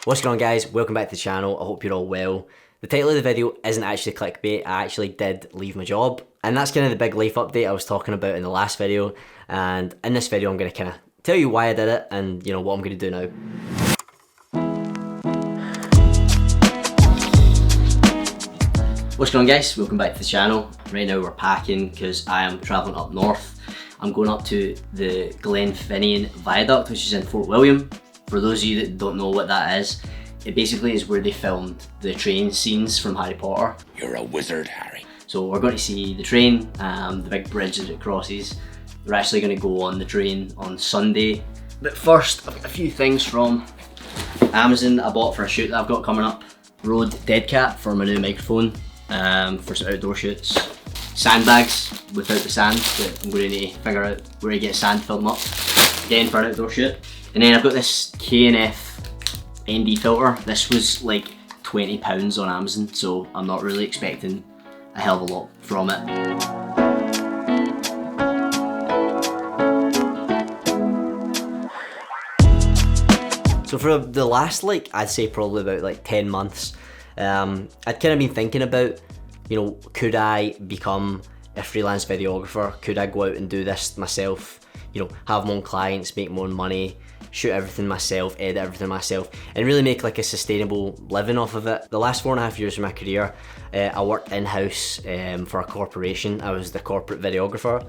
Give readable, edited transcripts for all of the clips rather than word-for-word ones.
What's going on, guys? Welcome back to the channel. I hope you're all well. The title of the video isn't actually clickbait. I actually did leave my job, and that's kind of the big life update I was talking about in the last video. And in this video I'm going to kind of tell you why I did it and what I'm going to do now. What's going on, guys? Welcome back to the channel. Right now we're packing because I am travelling up north. I'm going up to the Glenfinnian Viaduct, which is in Fort William. For those of you that don't know what that is, it basically is where they filmed the train scenes from Harry Potter. You're a wizard, Harry. So we're going to see the train, the big bridge that it crosses. We're actually going to go on the train on Sunday. But first, I've got a few things from Amazon I bought for a shoot that I've got coming up. Rode Dead Cat for my new microphone for some outdoor shoots. Sandbags without the sand, but I'm going to need to figure out where to get sand filled them up. Again, for an outdoor shoot. And then I've got this K&F ND filter. This was like £20 on Amazon, so I'm not really expecting a hell of a lot from it. So for the last I'd say probably about 10 months, I'd kind of been thinking about, could I become a freelance videographer? Could I go out and do this myself? Have my own clients, make my own money, shoot everything myself, edit everything myself, and really make a sustainable living off of it. The last 4.5 years of my career, I worked in-house for a corporation. I was the corporate videographer.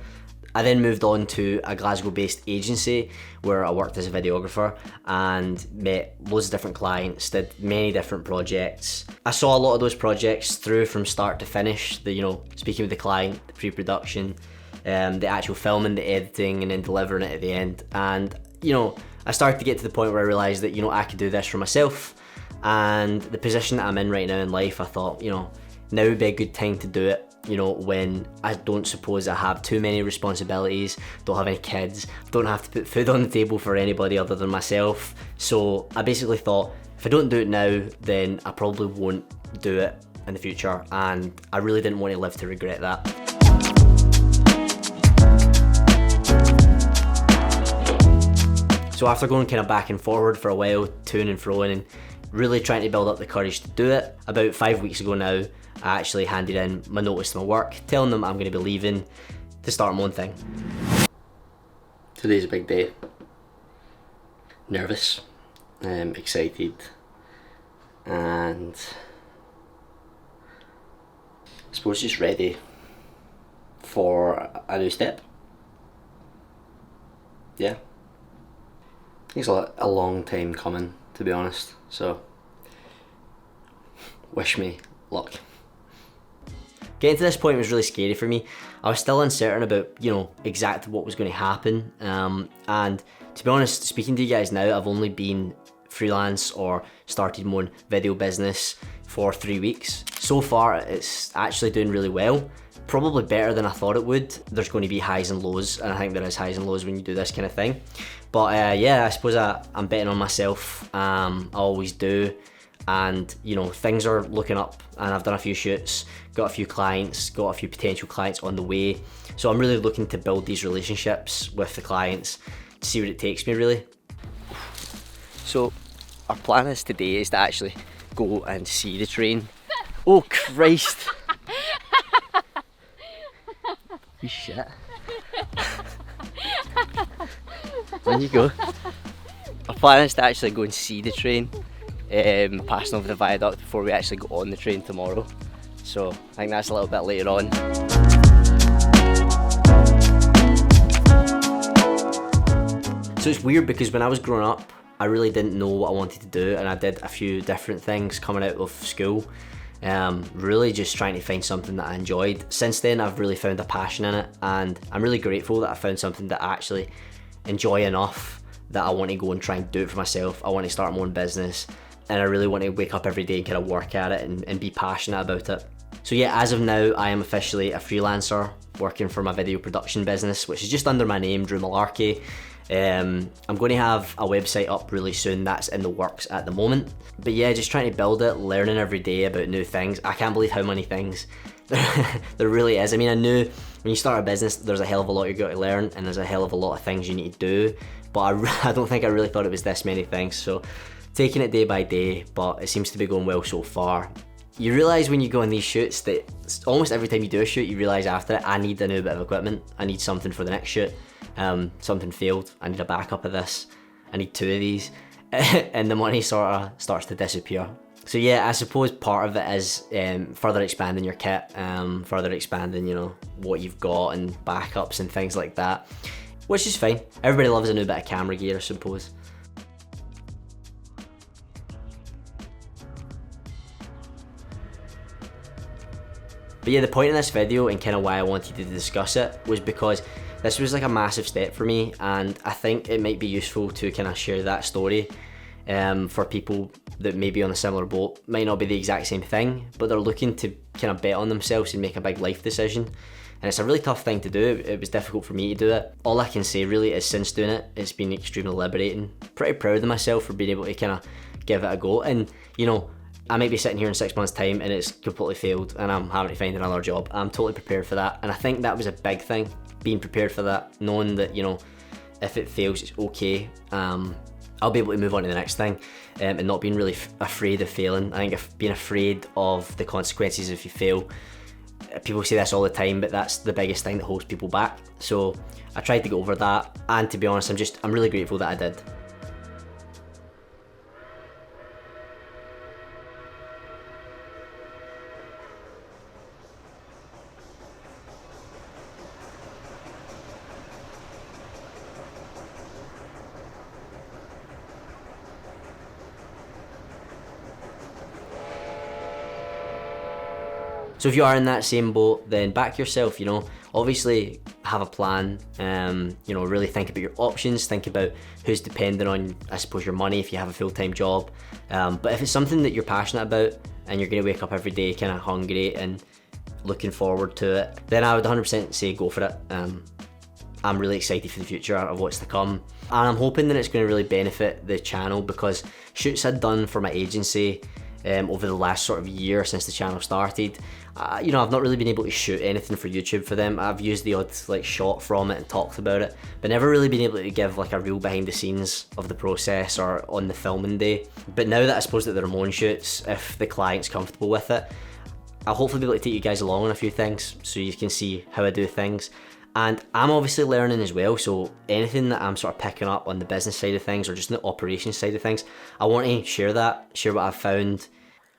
I then moved on to a Glasgow-based agency where I worked as a videographer and met loads of different clients, did many different projects. I saw a lot of those projects through from start to finish, speaking with the client, the pre-production, the actual filming, the editing, and then delivering it at the end. And I started to get to the point where I realised that I could do this for myself. And the position that I'm in right now in life, I thought now would be a good time to do it. When I don't suppose I have too many responsibilities, don't have any kids, don't have to put food on the table for anybody other than myself. So I basically thought, if I don't do it now, then I probably won't do it in the future, and I really didn't want to live to regret that. So after going kind of back and forward for a while, to and fro, and really trying to build up the courage to do it, about 5 weeks ago now, I actually handed in my notice to my work, telling them I'm going to be leaving to start my own thing. Today's a big day. Nervous, excited, and I suppose just ready for a new step. Yeah. I think it's a long time coming, to be honest, so wish me luck. Getting to this point was really scary for me. I was still uncertain about, exactly what was going to happen. And to be honest, speaking to you guys now, I've only been freelance or started my own video business for 3 weeks. So far, it's actually doing really well. Probably better than I thought it would. There's going to be highs and lows, and I think there is highs and lows when you do this kind of thing. But yeah, I suppose I'm betting on myself. I always do. And things are looking up, and I've done a few shoots, got a few clients, got a few potential clients on the way. So I'm really looking to build these relationships with the clients to see where it takes me, really. So our plan is today is to actually go and see the train. Oh Christ! You shit. There you go. Our plan is to actually go and see the train. Passing over the viaduct before we actually go on the train tomorrow. So I think that's a little bit later on. So it's weird because when I was growing up, I really didn't know what I wanted to do, and I did a few different things coming out of school. Really just trying to find something that I enjoyed. Since then I've really found a passion in it, and I'm really grateful that I found something that I actually enjoy enough that I want to go and try and do it for myself. I want to start my own business. And I really want to wake up every day and kind of work at it and be passionate about it. So yeah, as of now, I am officially a freelancer working for my video production business, which is just under my name, Drew Malarkey. I'm going to have a website up really soon. That's in the works at the moment. But yeah, just trying to build it, learning every day about new things. I can't believe how many things there really is. I mean, I knew when you start a business, there's a hell of a lot you've got to learn, and there's a hell of a lot of things you need to do. But I don't think I really thought it was this many things. So taking it day by day, but it seems to be going well so far. You realise when you go on these shoots that almost every time you do a shoot, you realise after it, I need a new bit of equipment. I need something for the next shoot. Something failed, I need a backup of this. I need 2 of these. And the money sort of starts to disappear. So yeah, I suppose part of it is further expanding your kit, further expanding, you know, what you've got and backups and things like that, which is fine. Everybody loves a new bit of camera gear, I suppose. But yeah, the point of this video and kind of why I wanted to discuss it was because this was like a massive step for me, and I think it might be useful to kind of share that story for people that may be on a similar boat. Might not be the exact same thing, but they're looking to kind of bet on themselves and make a big life decision. And it's a really tough thing to do. It was difficult for me to do it. All I can say really is since doing it, it's been extremely liberating. Pretty proud of myself for being able to kind of give it a go. And you know, I might be sitting here in 6 months' time and it's completely failed and I'm having to find another job. I'm totally prepared for that. And I think that was a big thing, being prepared for that, knowing that, you know, if it fails, it's okay. I'll be able to move on to the next thing, and not being really afraid of failing. I think if being afraid of the consequences if you fail, people say this all the time, but that's the biggest thing that holds people back. So I tried to get over that, and to be honest, I'm really grateful that I did. So if you are in that same boat, then back yourself, you know, obviously have a plan, you know, really think about your options, think about who's dependent on, I suppose, your money if you have a full-time job. But if it's something that you're passionate about and you're gonna wake up every day kind of hungry and looking forward to it, then I would 100% say go for it. I'm really excited for the future of what's to come. And I'm hoping that it's gonna really benefit the channel, because shoots I'd done for my agency over the last sort of year since the channel started, you know, I've not really been able to shoot anything for YouTube for them. I've used the odd like shot from it and talked about it, but never really been able to give like a real behind the scenes of the process or on the filming day. But now that I suppose that they're my own shoots, if the client's comfortable with it, I'll hopefully be able to take you guys along on a few things so you can see how I do things. And I'm obviously learning as well, so anything that I'm sort of picking up on the business side of things or just the operations side of things, I want to share that, share what I've found,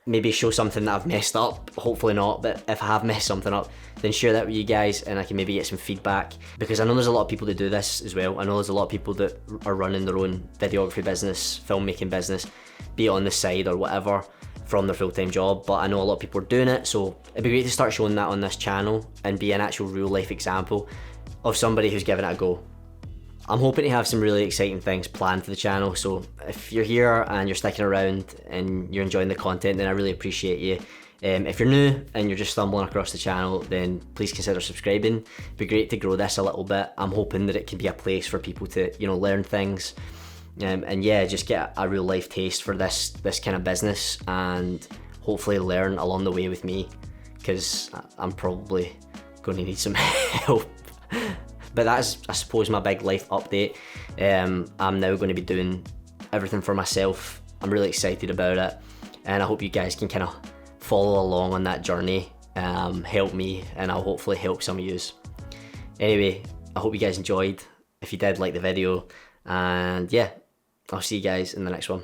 maybe show something that I've messed up, hopefully not, but if I have messed something up, then share that with you guys and I can maybe get some feedback, because I know there's a lot of people that do this as well. I know there's a lot of people that are running their own videography business, filmmaking business, be it on the side or whatever, from their full-time job, but I know a lot of people are doing it, so it'd be great to start showing that on this channel and be an actual real life example of somebody who's given it a go. I'm hoping to have some really exciting things planned for the channel, so if you're here and you're sticking around and you're enjoying the content, then I really appreciate you. If you're new and you're just stumbling across the channel, then please consider subscribing. It'd be great to grow this a little bit. I'm hoping that it can be a place for people to, you know, learn things, and yeah, just get a real life taste for this kind of business, and hopefully learn along the way with me, because I'm probably going to need some help. But that's, I suppose, my big life update. I'm now going to be doing everything for myself. I'm really excited about it, and I hope you guys can kind of follow along on that journey, help me, and I'll hopefully help some of yous. Anyway, I hope you guys enjoyed. If you did, like the video, and yeah, I'll see you guys in the next one.